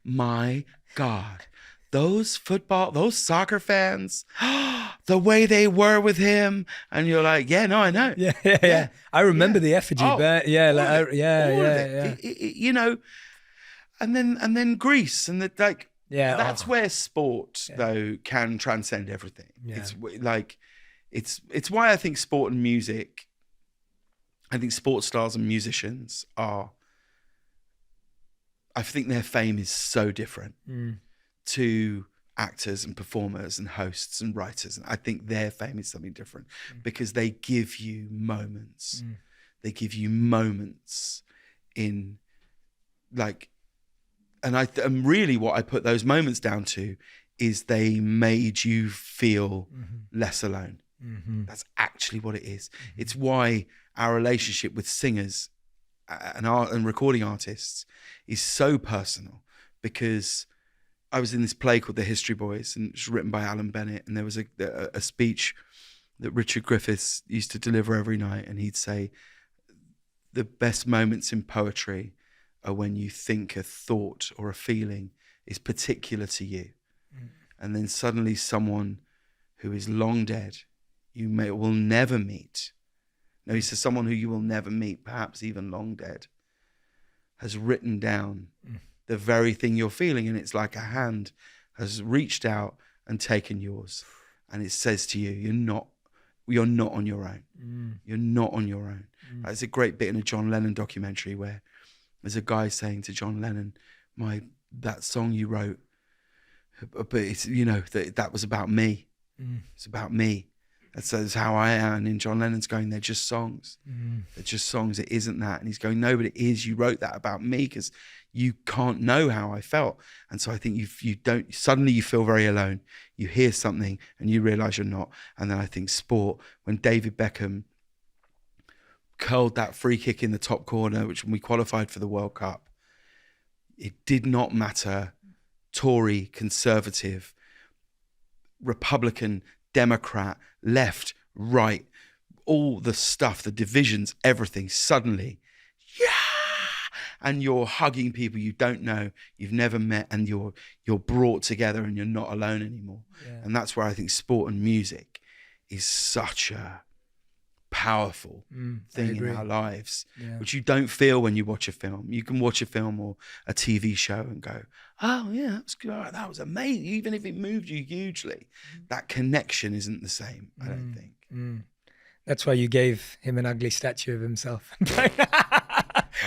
my God. Those soccer fans, the way they were with him, and you're like, yeah, no, I know. Yeah. I remember the effigy, but you know, and then Greece, and that's where sport though can transcend everything. Yeah. It's why I think sport and music, I think sports stars and musicians I think their fame is so different to actors and performers and hosts and writers. And I think their fame is something different because they give you moments. They give you moments in and really what I put those moments down to is they made you feel less alone. That's actually what it is. It's why our relationship with singers and recording artists is so personal, because I was in this play called The History Boys, and it's written by Alan Bennett, and there was a speech that Richard Griffiths used to deliver every night, and he'd say, the best moments in poetry are when you think a thought or a feeling is particular to you. And then suddenly someone who is long dead, will never meet. No, he says someone who you will never meet, perhaps even long dead, has written down the very thing you're feeling, and it's like a hand has reached out and taken yours, and it says to you, you're not on your own. You're not on your own. There's a great bit in a John Lennon documentary where there's a guy saying to John Lennon, that song you wrote, but it's, that was about me. It's about me. That's how I am. And John Lennon's going, they're just songs. They're just songs. It isn't that. And he's going, no, but it is. You wrote that about me because you can't know how I felt. And so I think suddenly you feel very alone. You hear something and you realize you're not. And then I think sport, when David Beckham curled that free kick in the top corner, which when we qualified for the World Cup, it did not matter Tory, Conservative, Republican, Democrat, left, right, all the stuff, the divisions, everything, suddenly, and you're hugging people you don't know, you've never met, and you're brought together and you're not alone anymore. And that's where I think sport and music is such a powerful thing in our lives, which you don't feel when you watch a film. You can watch a film or a TV show and go, oh yeah, that was good. Oh, that was amazing. Even if it moved you hugely, that connection isn't the same, I don't think. That's why you gave him an ugly statue of himself.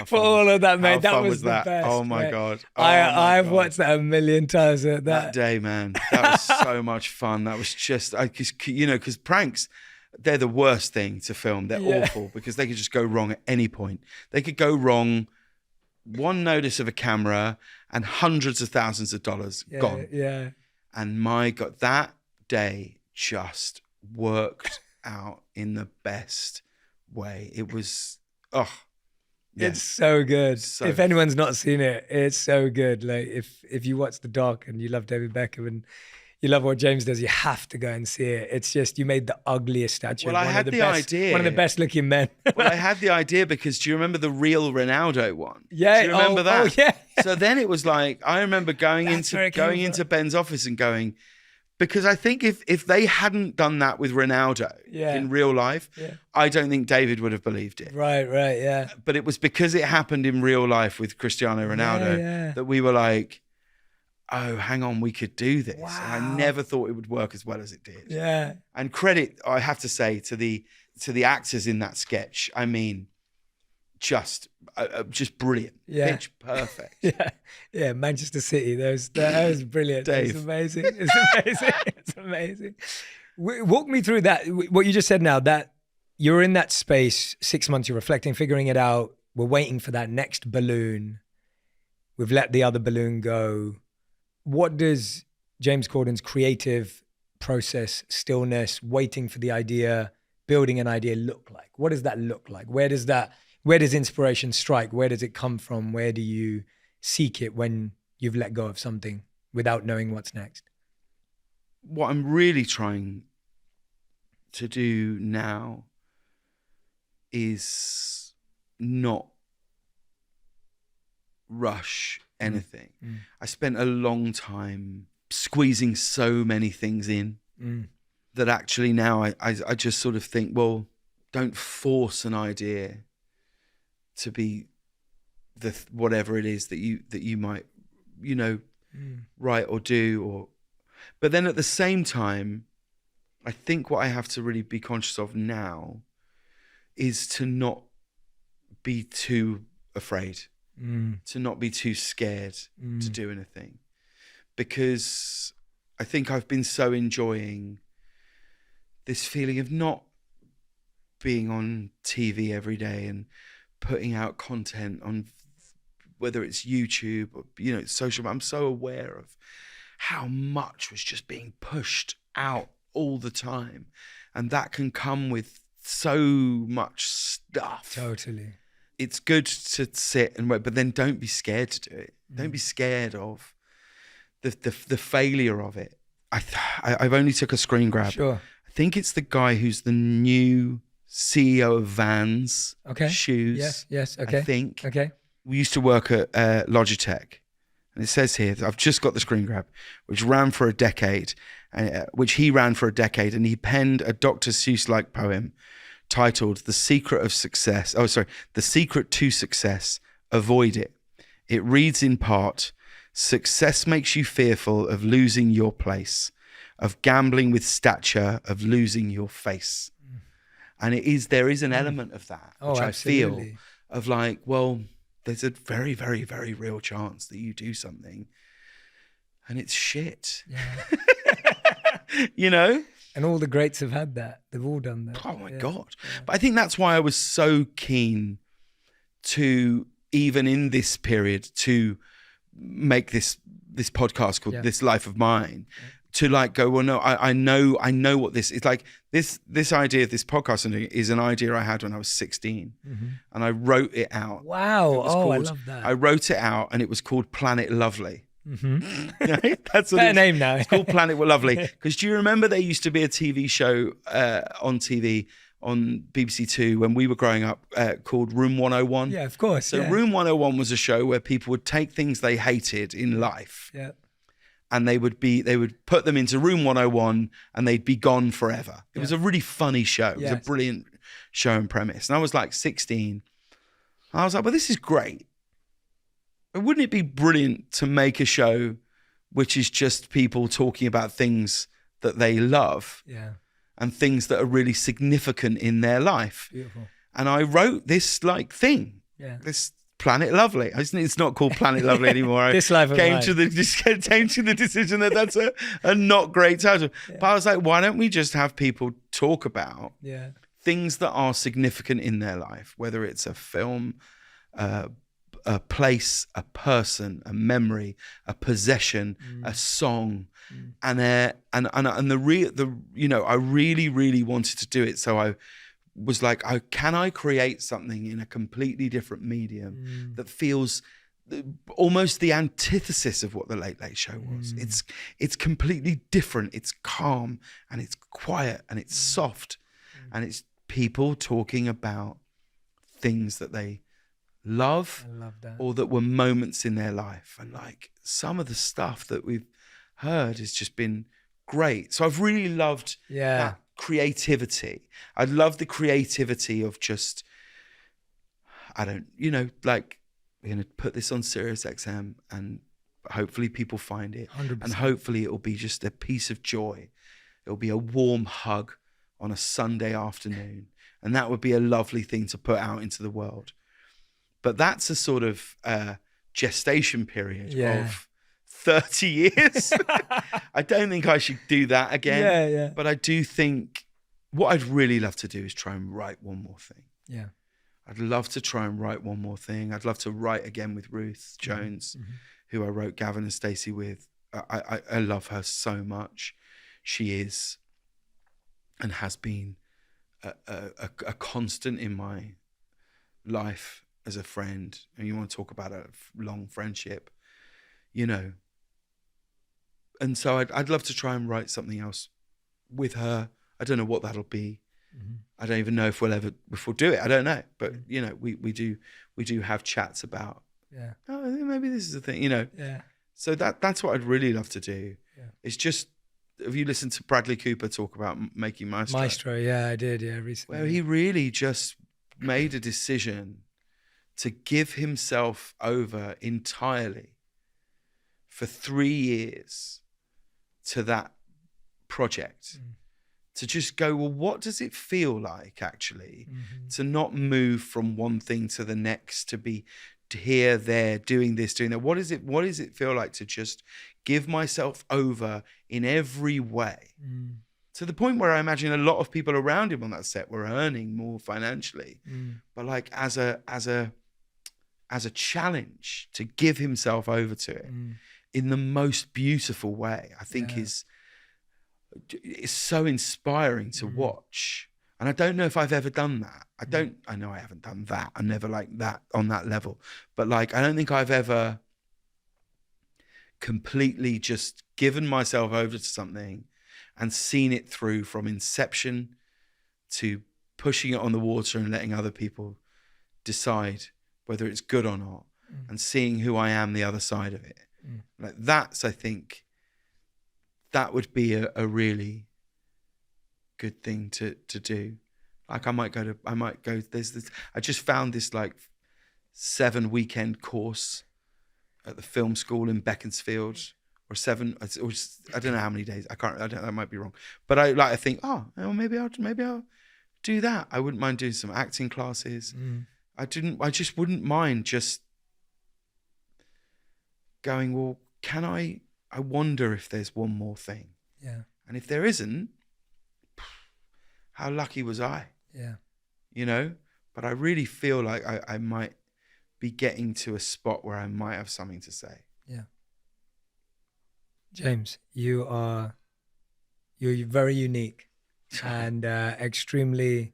For all of that, mate. That was the best. Oh my God. I've watched that a million times. That day, man. That was so much fun. That was just, because pranks, they're the worst thing to film. They're awful because they could just go wrong at any point. They could go wrong, one notice of a camera and hundreds of thousands of dollars gone. Yeah. And my God, that day just worked out in the best way. It was, it's so good. If anyone's not seen it, it's so good. Like if you watch the doc and you love David Beckham and you love what James does, you have to go and see it. It's just, you made the ugliest statue. Well, I had the idea. One of the best looking men. Well, I had the idea because do you remember the real Ronaldo one? Yeah. Do you remember that? Oh, yeah. So then it was like, I remember going into Ben's office and going, because I think if they hadn't done that with Ronaldo in real life, I don't think David would have believed it. Right, yeah. But it was because it happened in real life with Cristiano Ronaldo that we were like, oh, hang on, we could do this. Wow. And I never thought it would work as well as it did. Yeah. And credit, I have to say, to the actors in that sketch. I mean, just brilliant. Yeah. Pitch perfect. Yeah. Manchester City. That was brilliant. Dave. It's amazing. It's amazing. Walk me through that. What you just said now, that you're in that space, 6 months, you're reflecting, figuring it out. We're waiting for that next balloon. We've let the other balloon go. What does James Corden's creative process, stillness, waiting for the idea, building an idea look like? What does that look like? Where does inspiration strike? Where does it come from? Where do you seek it when you've let go of something without knowing what's next? What I'm really trying to do now is not rush anything. I spent a long time squeezing so many things in that actually now I just sort of think, well, don't force an idea to be whatever it is that you might, write or do, but then at the same time, I think what I have to really be conscious of now is to not be too afraid, to not be too scared to do anything, because I think I've been so enjoying this feeling of not being on TV every day and putting out content on, whether it's YouTube or, social. I'm so aware of how much was just being pushed out all the time. And that can come with so much stuff. Totally. It's good to sit and wait, but then don't be scared to do it. Don't be scared of the failure of it. I've only took a screen grab. Sure. I think it's the guy who's the new CEO of Vans shoes. Yes. Okay. I think. Okay. We used to work at Logitech, and it says here, I've just got the screen grab, which he ran for a decade, and he penned a Dr. Seuss-like poem titled The Secret to Success, Avoid It. It reads in part, success makes you fearful of losing your place, of gambling with stature, of losing your face. And there is an element of that, which I feel of like, well, there's a very, very, very real chance that you do something and it's shit. Yeah. And all the greats have had that. They've all done that. Oh my God. Yeah. But I think that's why I was so keen to, even in this period, to make this podcast called This Life of Mine, to like go, well, no, I know what this is. Like this idea of this podcast is an idea I had when I was 16, and I wrote it out. Wow. I love that. I wrote it out, and it was called Planet Lovely. That's what better name now. It's called Planet Lovely. Because do you remember there used to be a TV show on TV on BBC Two when we were growing up called Room 101? Yeah, of course. So Room 101 was a show where people would take things they hated in life. Yeah. And they would put them into Room 101 and they'd be gone forever. It was a really funny show. It was a brilliant show and premise. And I was like 16. I was like, well, this is great. But wouldn't it be brilliant to make a show which is just people talking about things that they love and things that are really significant in their life? Beautiful. And I wrote this like thing, this Planet Lovely. It's not called Planet Lovely anymore. This life came to the decision that that's a not great title. But I was like, why don't we just have people talk about things that are significant in their life, whether it's a film, a place, a person, a memory, a possession, a song, and I really, really wanted to do it. So I was like, can I create something in a completely different medium that feels almost the antithesis of what the Late Late Show was? It's completely different. It's calm and it's quiet and it's soft and it's people talking about things that they love or that were moments in their life. And like some of the stuff that we've heard has just been great. So I've really loved that creativity. I love the creativity of just, like we're going to put this on Sirius XM and hopefully people find it 100%. And hopefully it'll be just a piece of joy. It'll be a warm hug on a Sunday afternoon. And that would be a lovely thing to put out into the world. But that's a sort of gestation period of 30 years. I don't think I should do that again. Yeah. But I do think what I'd really love to do is try and write one more thing. Yeah. I'd love to try and write one more thing. I'd love to write again with Ruth Jones, who I wrote Gavin and Stacey with. I love her so much. She is and has been a constant in my life as a friend. And you want to talk about a long friendship, And so I'd love to try and write something else with her. I don't know what that'll be. I don't even know if we'll do it. I don't know. But we do have chats about Yeah. Oh, maybe this is the thing, you know. Yeah. So that's what I'd really love to do. Yeah. It's just, have you listened to Bradley Cooper talk about making Maestro? Maestro, yeah, I did, yeah, recently. Where he really just made a decision to give himself over entirely for 3 years to that project. To just go, well, what does it feel like actually to not move from one thing to the next, to be here, there, doing this, doing that? What does it feel like to just give myself over in every way? To the point where I imagine a lot of people around him on that set were earning more financially, but like as a challenge to give himself over to it in the most beautiful way, I think is so inspiring to watch. And I don't know if I've ever done that. I know I haven't done that. I'm never like that on that level. But like, I don't think I've ever completely just given myself over to something and seen it through from inception to pushing it on the water and letting other people decide whether it's good or not, and seeing who I am the other side of it. Like that's, I think, that would be a really good thing to do. Like I might go, there's this, I just found this like 7-weekend course at the film school in Beaconsfield, or 7, or I don't know how many days. I might be wrong. But I think, oh, well, maybe I'll do that. I wouldn't mind doing some acting classes. I just wouldn't mind just going, well, I wonder if there's one more thing. Yeah. And if there isn't, how lucky was I? Yeah. You know? But I really feel like I might be getting to a spot where I might have something to say. Yeah. James, you're very unique and extremely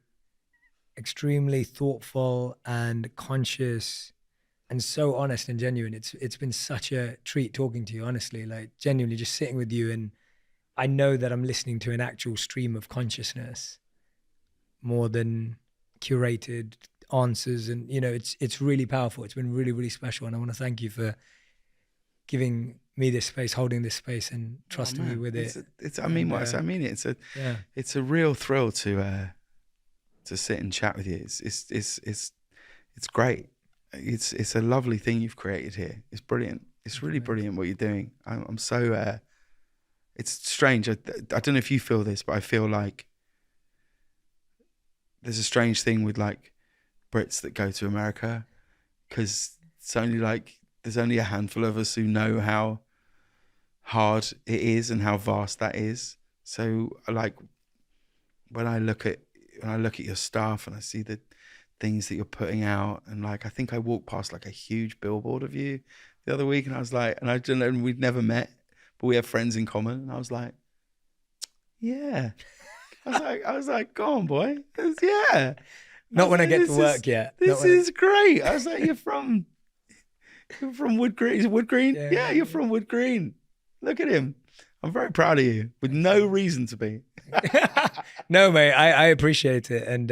thoughtful and conscious and so honest and genuine. It's been such a treat talking to you, honestly, like genuinely just sitting with you. And I know that I'm listening to an actual stream of consciousness more than curated answers. And, you know, it's really powerful. It's been really, really special. And I want to thank you for giving me this space, holding this space and trusting me with it. I mean it. It's a real thrill to sit and chat with you. It's great. It's a lovely thing you've created here. It's brilliant. It's really brilliant what you're doing. I'm so, it's strange. I don't know if you feel this, but I feel like there's a strange thing with like Brits that go to America, because it's only like, there's only a handful of us who know how hard it is and how vast that is. So like when I look at your stuff and I see the things that you're putting out, and like I think I walked past like a huge billboard of you the other week, and I was like, and I don't know, we'd never met, but we have friends in common, and I was like, yeah. I was like, go on, boy. Yeah. Not when I get to work yet. This is great. I was like, you're from Wood Green. Is it Wood Green? Yeah, you're from Wood Green. Look at him. I'm very proud of you, with no reason to be. No, mate, I appreciate it. And,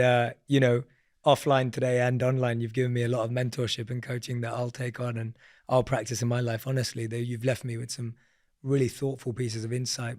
you know, offline today and online, you've given me a lot of mentorship and coaching that I'll take on and I'll practice in my life. Honestly, you've left me with some really thoughtful pieces of insight.